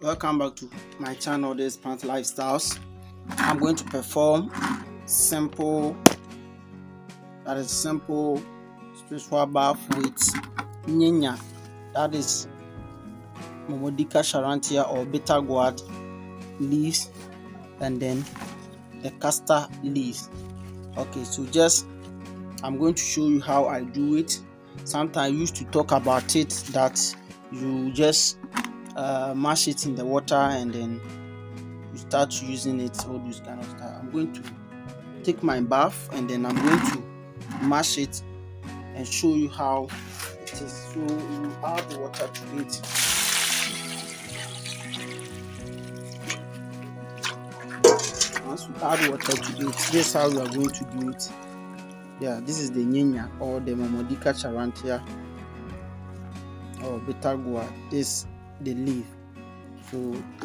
Welcome back to my channel, this plant lifestyles. I'm going to perform simple spiritual bath with nyenya, that is Momodica charantia or bitter gourd leaves, and then the castor leaves. Okay, so I'm going to show you how I do it. Sometimes I used to talk about it that you just mash it in the water and then you start using it, all this kind of stuff. I'm going to take my bath and then I'm going to mash it and show you how it is. So you add water to it. Once you add water to it, this is how we are going to do it. Yeah, this is the nyenya or the Momodica charantia or bitter gourd. This the leaf. So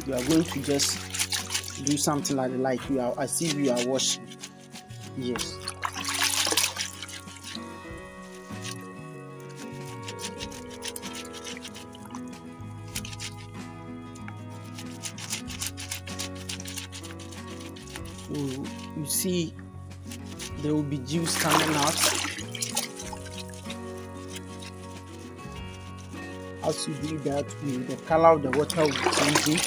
you are going to just do something like you are as if you are washing. Yes. So you see there will be juice coming out. As you do that, the color of the water will be changing.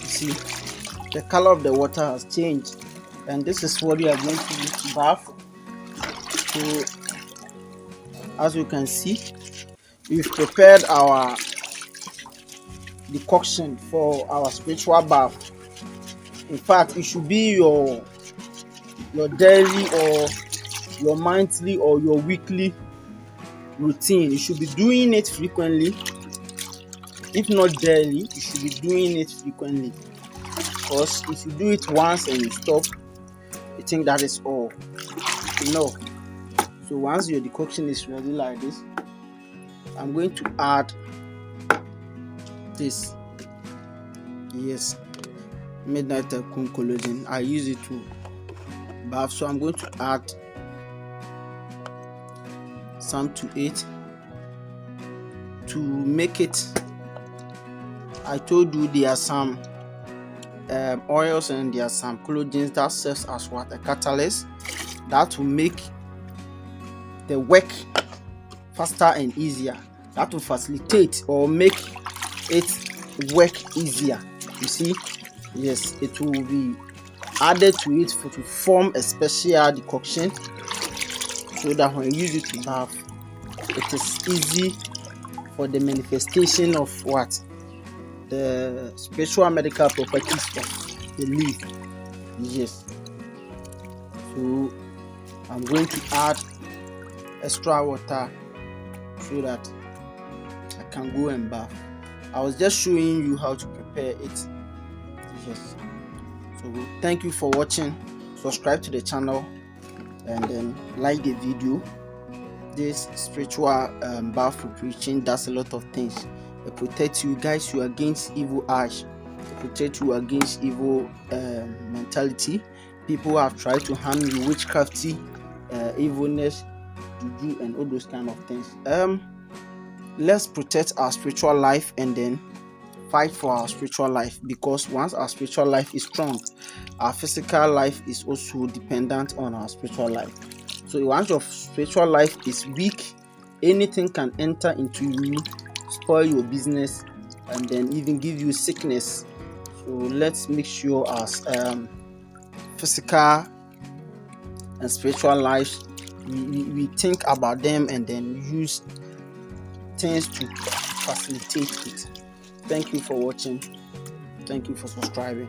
See, the color of the water has changed, and this is what we are going to use to bath. So as you can see, we've prepared our decoction for our spiritual bath. In fact, it should be your daily or your monthly or your weekly routine. You should be doing it frequently. If not daily, you should be doing it frequently. Because if you do it once and you stop, you think that is all. No. So once your decoction is ready like this, I'm going to add this. Yes, midnight cologne. I use it to bath, so I'm going to add some to it to make it. I told you there are some oils and there are some collogens that serves as what a catalyst that will make the work faster and easier. That will facilitate or make it work easier. You see, yes, it will be added to it to form a special decoction so that when you use it to bath, it is easy for the manifestation of what the spiritual medical properties of the leaf. Yes. So I'm going to add extra water so that I can go and bath. I was just showing you how to prepare it. Yes. So thank you for watching. Subscribe to the channel and then like the video. This spiritual bath preparation does a lot of things. It protects you guys against evil eyes. It protects you against evil mentality. People have tried to harm you, witchcrafty, evilness, juju, and all those kind of things. Let's protect our spiritual life and then fight for our spiritual life, because once our spiritual life is strong, our physical life is also dependent on our spiritual life. So once your spiritual life is weak, anything can enter into you, spoil your business, and then even give you sickness. So let's make sure our physical and spiritual lives, we think about them and then use things to facilitate it. Thank you for watching. Thank you for subscribing.